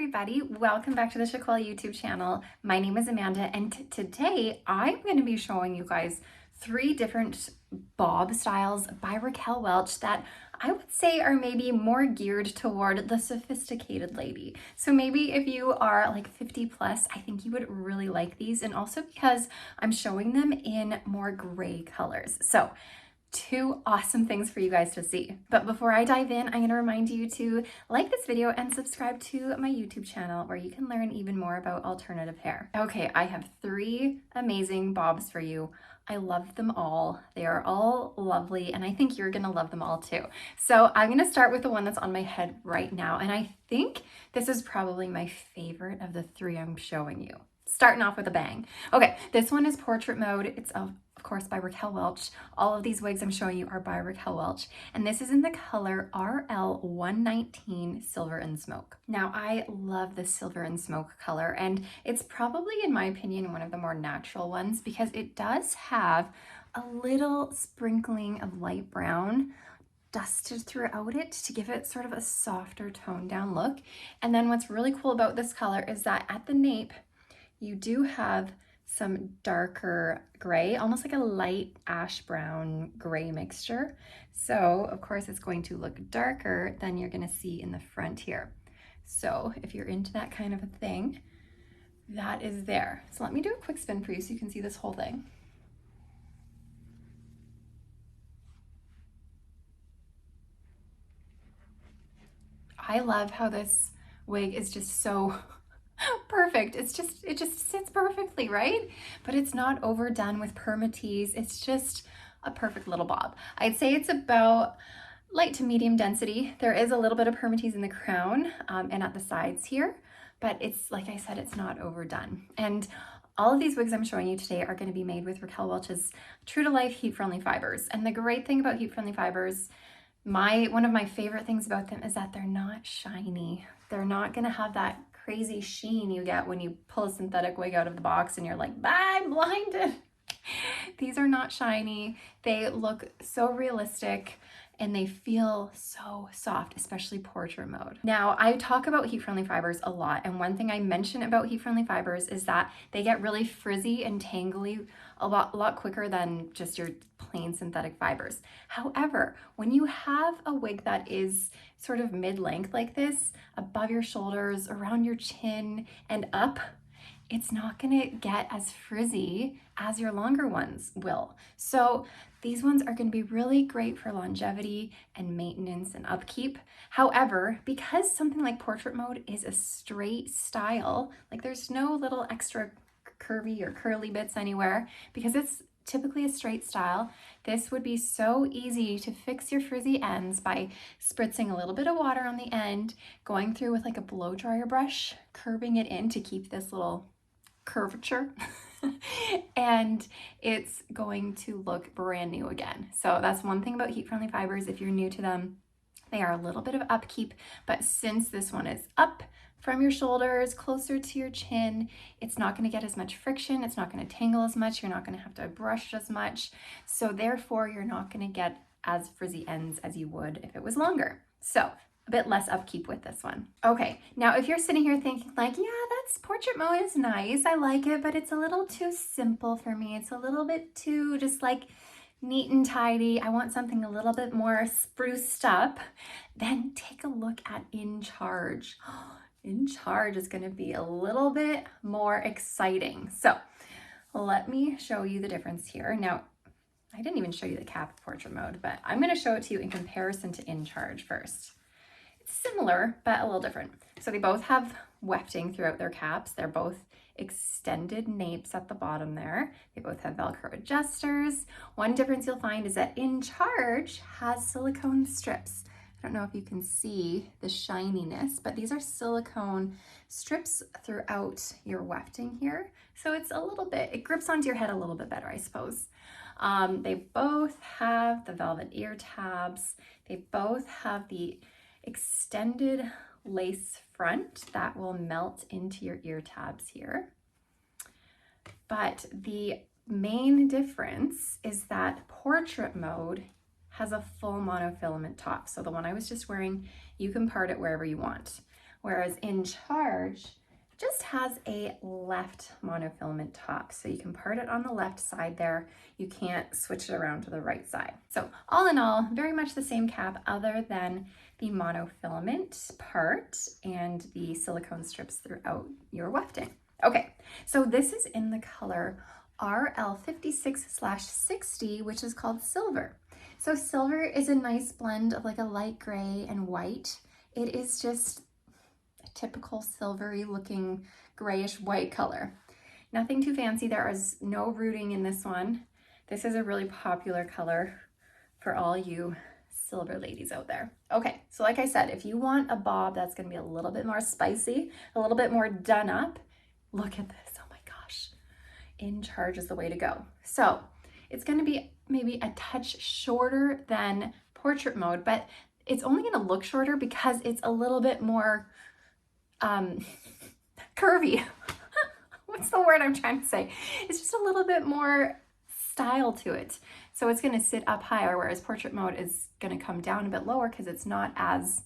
everybody, welcome back to the Chiquel YouTube channel. My name is Amanda and today I'm going to be showing you guys 3 different bob styles by Raquel Welch that I would say are maybe more geared toward the sophisticated lady. So maybe if you are like 50 plus, I think you would really like these, and also because I'm showing them in more gray colors. So 2 awesome things for you guys to see. But before I dive in, I'm going to remind you to like this video and subscribe to my YouTube channel where you can learn even more about alternative hair. Okay, I have 3 amazing bobs for you. I love them all. They are all lovely, and I think you're going to love them all too. So I'm going to start with the one that's on my head right now, and I think this is probably my favorite of the 3 I'm showing you. Starting off with a bang. Okay, this one is portrait mode. It's of course by Raquel Welch. All of these wigs I'm showing you are by Raquel Welch, and this is in the color RL119 Silver and Smoke. Now I love the silver and smoke color, and it's probably, in my opinion, one of the more natural ones because it does have a little sprinkling of light brown dusted throughout it to give it sort of a softer toned down look. And then what's really cool about this color is that at the nape you do have some darker gray, almost like a light ash brown gray mixture. So of course it's going to look darker than you're going to see in the front here. So if you're into that kind of a thing, that is there. So let me do a quick spin for you so you can see this whole thing. I love how this wig is just so perfect. It just sits perfectly, right? But it's not overdone with permatease. It's just a perfect little bob. I'd say it's about light to medium density. There is a little bit of permatease in the crown and at the sides here, but it's, like I said, it's not overdone. And all of these wigs I'm showing you today are going to be made with Raquel Welch's true to life heat-friendly fibers. And the great thing about heat-friendly fibers, one of my favorite things about them is that they're not shiny. They're not going to have that crazy sheen you get when you pull a synthetic wig out of the box and you're like, I'm blinded. These are not shiny. They look so realistic and they feel so soft, especially portrait mode. Now, I talk about heat-friendly fibers a lot, and one thing I mention about heat-friendly fibers is that they get really frizzy and tangly a lot quicker than just your plain synthetic fibers. However, when you have a wig that is sort of mid-length like this, above your shoulders, around your chin, and up, it's not gonna get as frizzy as your longer ones will. So these ones are gonna be really great for longevity and maintenance and upkeep. However, because something like portrait mode is a straight style, like there's no little extra curvy or curly bits anywhere, because it's typically a straight style, this would be so easy to fix your frizzy ends by spritzing a little bit of water on the end, going through with like a blow dryer brush, curving it in to keep this little curvature and it's going to look brand new again. So that's one thing about heat-friendly fibers. If you're new to them, they are a little bit of upkeep, but since this one is up from your shoulders, closer to your chin, it's not going to get as much friction, it's not going to tangle as much, you're not going to have to brush as much, so therefore you're not going to get as frizzy ends as you would if it was longer. So a bit less upkeep with this one. Okay, now if you're sitting here thinking like, yeah, that's portrait mode is nice, I like it, but it's a little too simple for me. It's a little bit too just like neat and tidy. I want something a little bit more spruced up. Then take a look at In Charge. In Charge is gonna be a little bit more exciting. So let me show you the difference here. Now, I didn't even show you the cap of portrait mode, but I'm gonna show it to you in comparison to In Charge first. Similar, but a little different. So they both have wefting throughout their caps. They're both extended napes at the bottom there. They both have Velcro adjusters. One difference you'll find is that In Charge has silicone strips. I don't know if you can see the shininess, but these are silicone strips throughout your wefting here. So it's a little bit, it grips onto your head a little bit better, I suppose. They both have the velvet ear tabs. They both have the extended lace front that will melt into your ear tabs here. But the main difference is that portrait mode has a full monofilament top. So the one I was just wearing, you can part it wherever you want. whereas In Charge just has a left monofilament top. So you can part it on the left side there. You can't switch it around to the right side. So all in all, very much the same cap other than the monofilament part and the silicone strips throughout your wefting. Okay, so this is in the color RL56/60, which is called Silver. So silver is a nice blend of like a light gray and white. It is just typical silvery looking grayish white color. Nothing too fancy. There is no rooting in this one. This is a really popular color for all you silver ladies out there. Okay, so like I said, if you want a bob that's gonna be a little bit more spicy, a little bit more done up, look at this, oh my gosh. In Charge is the way to go. So it's gonna be maybe a touch shorter than portrait mode, but it's only gonna look shorter because it's a little bit more curvy. What's the word I'm trying to say? It's just a little bit more style to it. So it's gonna sit up higher, whereas portrait mode is gonna come down a bit lower because it's not as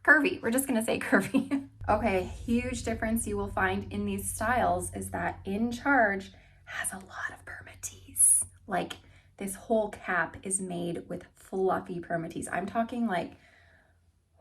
curvy. We're just gonna say curvy. Okay, a huge difference you will find in these styles is that In Charge has a lot of permatease. Like this whole cap is made with fluffy permatease. I'm talking like,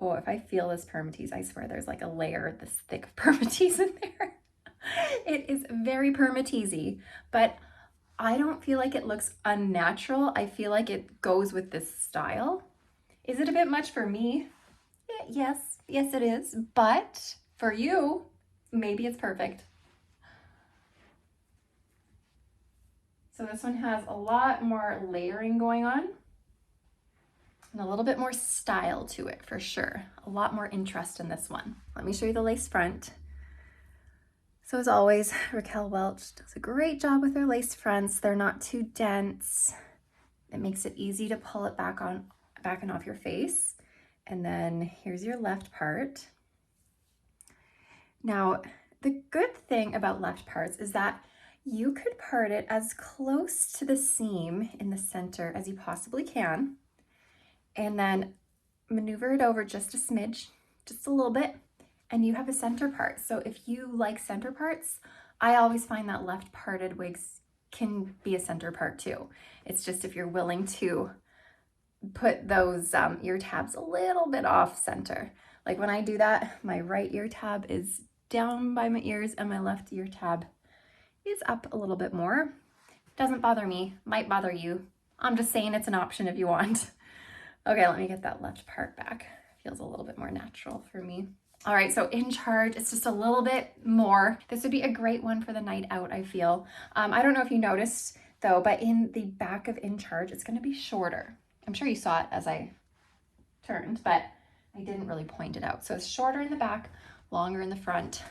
oh, if I feel this permatease, I swear there's like a layer this thick of permatease in there. It is very permateasy, but I don't feel like it looks unnatural. I feel like it goes with this style. Is it a bit much for me? Yes, it is. But for you, maybe it's perfect. So this one has a lot more layering going on and a little bit more style to it for sure. A lot more interest in this one. Let me show you the lace front. So as always, Raquel Welch does a great job with her lace fronts. They're not too dense. It makes it easy to pull it back and off your face. And then here's your left part. Now, the good thing about left parts is that you could part it as close to the seam in the center as you possibly can, and then maneuver it over just a smidge, just a little bit, and you have a center part. So if you like center parts, I always find that left parted wigs can be a center part too. It's just if you're willing to put those ear tabs a little bit off center. Like when I do that, my right ear tab is down by my ears and my left ear tab is up a little bit more. Doesn't bother me, might bother you. I'm just saying it's an option if you want. Okay, let me get that left part back. Feels a little bit more natural for me. All right, so In Charge, it's just a little bit more. This would be a great one for the night out, I feel. I don't know if you noticed though, but in the back of In Charge, it's gonna be shorter. I'm sure you saw it as I turned, but I didn't really point it out. So it's shorter in the back, longer in the front.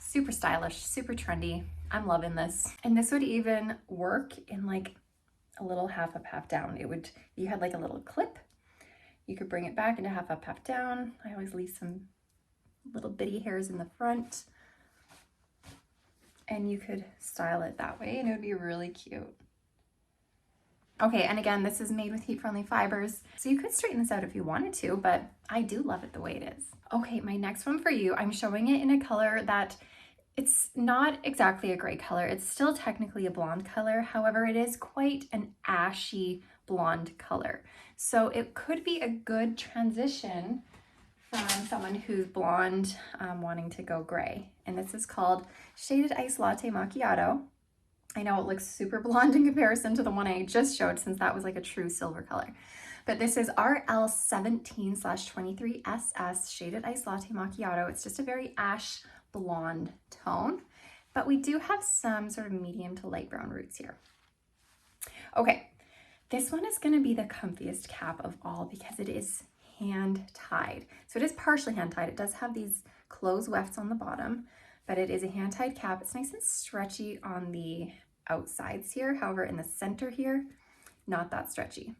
Super stylish, super trendy. I'm loving this. And this would even work in like a little half up, half down. It would, you had like a little clip, you could bring it back into half up, half down. I always leave some little bitty hairs in the front, and you could style it that way and it would be really cute. Okay, and again, this is made with heat-friendly fibers, so you could straighten this out if you wanted to, but I do love it the way it is. Okay, my next one for you, I'm showing it in a color that it's not exactly a gray color. It's still technically a blonde color. However, it is quite an ashy blonde color. So it could be a good transition from someone who's blonde wanting to go gray. And this is called Shaded Ice Latte Macchiato. I know it looks super blonde in comparison to the one I just showed, since that was like a true silver color. But this is RL17/23SS Shaded Ice Latte Macchiato. It's just a very ash blonde tone, but we do have some sort of medium to light brown roots here. Okay, this one is going to be the comfiest cap of all because it is hand tied. So it is partially hand tied. It does have these closed wefts on the bottom, but it is a hand tied cap. It's nice and stretchy on the outsides here. However, in the center here, not that stretchy.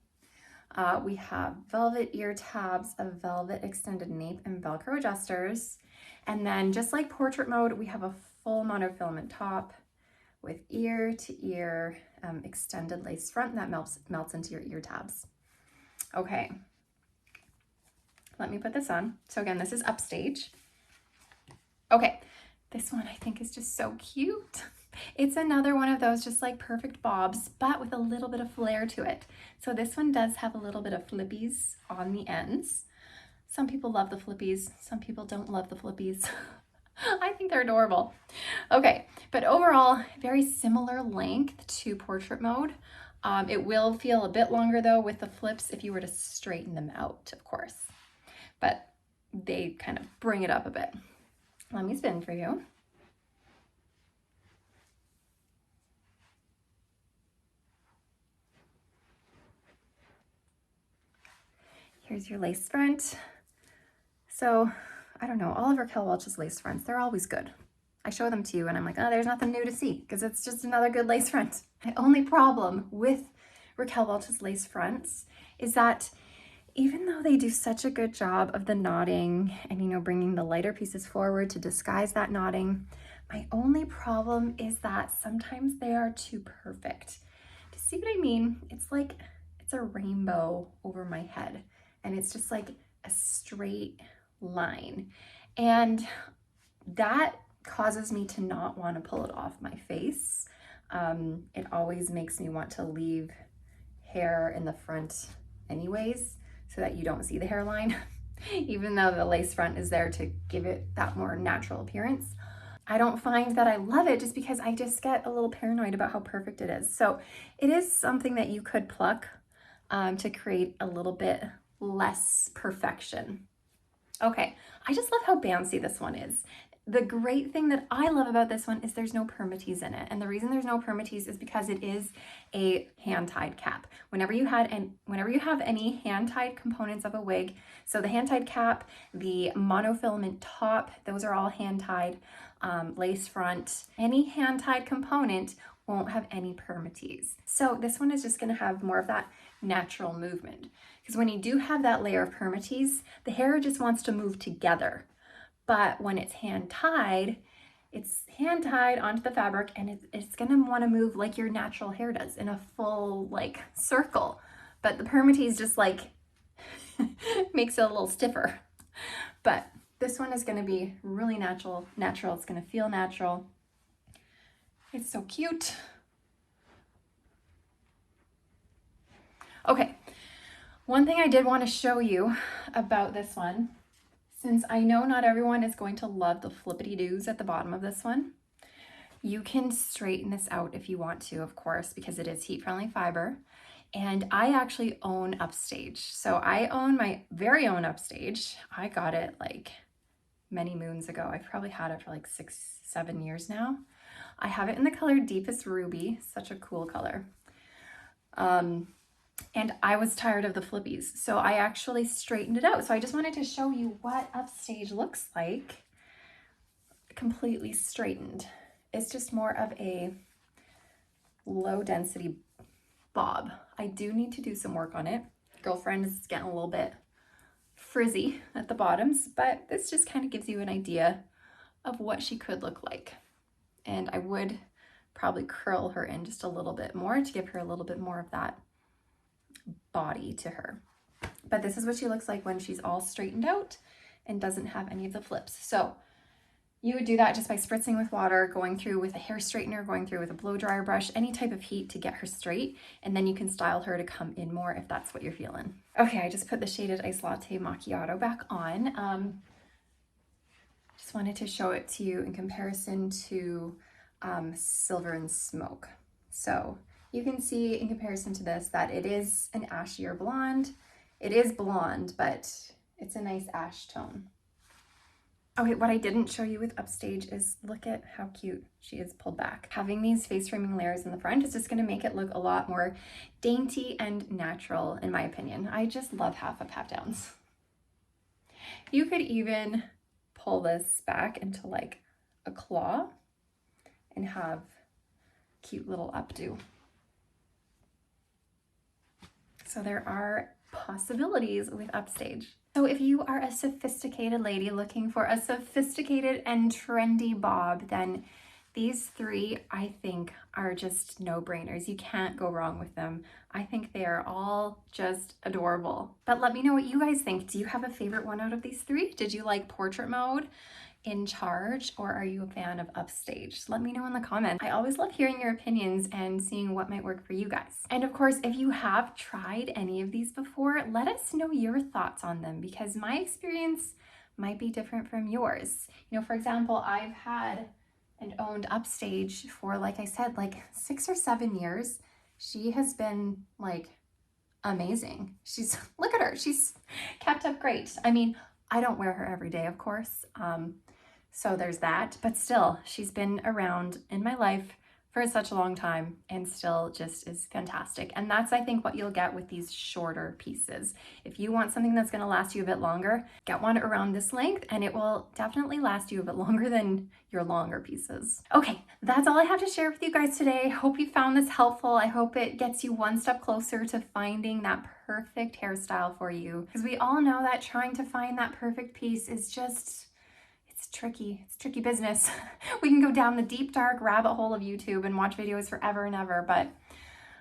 We have velvet ear tabs, a velvet extended nape, and Velcro adjusters. And then just like portrait mode, we have a full monofilament top with ear to ear extended lace front that melts into your ear tabs. Okay, let me put this on. So again, this is Upstage. Okay, this one I think is just so cute. It's another one of those just like perfect bobs, but with a little bit of flair to it. So this one does have a little bit of flippies on the ends. Some people love the flippies, some people don't love the flippies. I think they're adorable. Okay, but overall, very similar length to portrait mode. It will feel a bit longer though with the flips if you were to straighten them out, of course. But they kind of bring it up a bit. Let me spin for you. Here's your lace front. So, I don't know, all of Raquel Welch's lace fronts, they're always good. I show them to you and I'm like, oh, there's nothing new to see because it's just another good lace front. My only problem with Raquel Welch's lace fronts is that even though they do such a good job of the knotting and, you know, bringing the lighter pieces forward to disguise that knotting, my only problem is that sometimes they are too perfect. Do you see what I mean? It's like, it's a rainbow over my head and it's just like a straight line. And that causes me to not want to pull it off my face. It always makes me want to leave hair in the front anyways, so that you don't see the hairline, even though the lace front is there to give it that more natural appearance. I don't find that I love it just because I just get a little paranoid about how perfect it is. So it is something that you could pluck to create a little bit less perfection. Okay, I just love how bouncy this one is. The great thing that I love about this one is there's no permatease in it. And the reason there's no permatease is because it is a hand-tied cap. Whenever you have any hand-tied components of a wig, so the hand-tied cap, the monofilament top, those are all hand-tied, lace front, any hand-tied component won't have any permatease. So this one is just gonna have more of that natural movement. Because when you do have that layer of permatease, the hair just wants to move together. But when it's hand-tied onto the fabric and it's gonna wanna move like your natural hair does in a full like circle. But the permatease just like makes it a little stiffer. But this one is gonna be really natural. It's gonna feel natural. It's so cute. Okay, one thing I did wanna show you about this one, since I know not everyone is going to love the flippity-doos at the bottom of this one, you can straighten this out if you want to, of course, because it is heat-friendly fiber. And I actually own Upstage. So I own my very own Upstage. I got it like many moons ago. I've probably had it for like 6-7 years now. I have it in the color Deepest Ruby, such a cool color. And I was tired of the flippies, so I actually straightened it out. So I just wanted to show you what Upstage looks like completely straightened. It's just more of a low density bob. I do need to do some work on it. Girlfriend is getting a little bit frizzy at the bottoms, but this just kind of gives you an idea of what she could look like. And I would probably curl her in just a little bit more to give her a little bit more of that body to her. But this is what she looks like when she's all straightened out and doesn't have any of the flips. So you would do that just by spritzing with water, going through with a hair straightener, going through with a blow dryer brush, any type of heat to get her straight, and then you can style her to come in more if that's what you're feeling. Okay, I just put the Shaded Ice Latte Macchiato back on. Just wanted to show it to you in comparison to Silver and Smoke. So you can see in comparison to this that it is an ashier blonde. It is blonde, but it's a nice ash tone. Okay, what I didn't show you with Upstage is look at how cute she is pulled back. Having these face framing layers in the front is just gonna make it look a lot more dainty and natural, in my opinion. I just love half up, half downs. You could even pull this back into like a claw and have cute little updo. So there are possibilities with Upstage. So if you are a sophisticated lady looking for a sophisticated and trendy bob, then These three, I think, are just no-brainers. You can't go wrong with them. I think they are all just adorable. But let me know what you guys think. Do you have a favorite one out of these three? Did you like portrait mode, in charge, or are you a fan of Upstage? Let me know in the comments. I always love hearing your opinions and seeing what might work for you guys. And of course, if you have tried any of these before, let us know your thoughts on them, because my experience might be different from yours. You know, for example, I've had and owned Upstage for, like I said, like 6 or 7 years. She has been like amazing. Look at her, she's kept up great. I mean, I don't wear her every day, of course. So there's that, but still, she's been around in my life for such a long time and still just is fantastic. And that's, I think, what you'll get with these shorter pieces. If you want something that's going to last you a bit longer, get one around this length and it will definitely last you a bit longer than your longer pieces. Okay, that's all I have to share with you guys today. Hope you found this helpful. I hope it gets you one step closer to finding that perfect hairstyle for you, because we all know that trying to find that perfect piece is just, it's tricky business. We can go down the deep dark rabbit hole of YouTube and watch videos forever and ever, but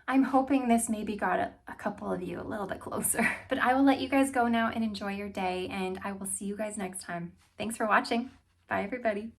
I'm hoping this maybe got a couple of you a little bit closer. But I will let you guys go now and enjoy your day, and I will see you guys next time. Thanks for watching. Bye, everybody.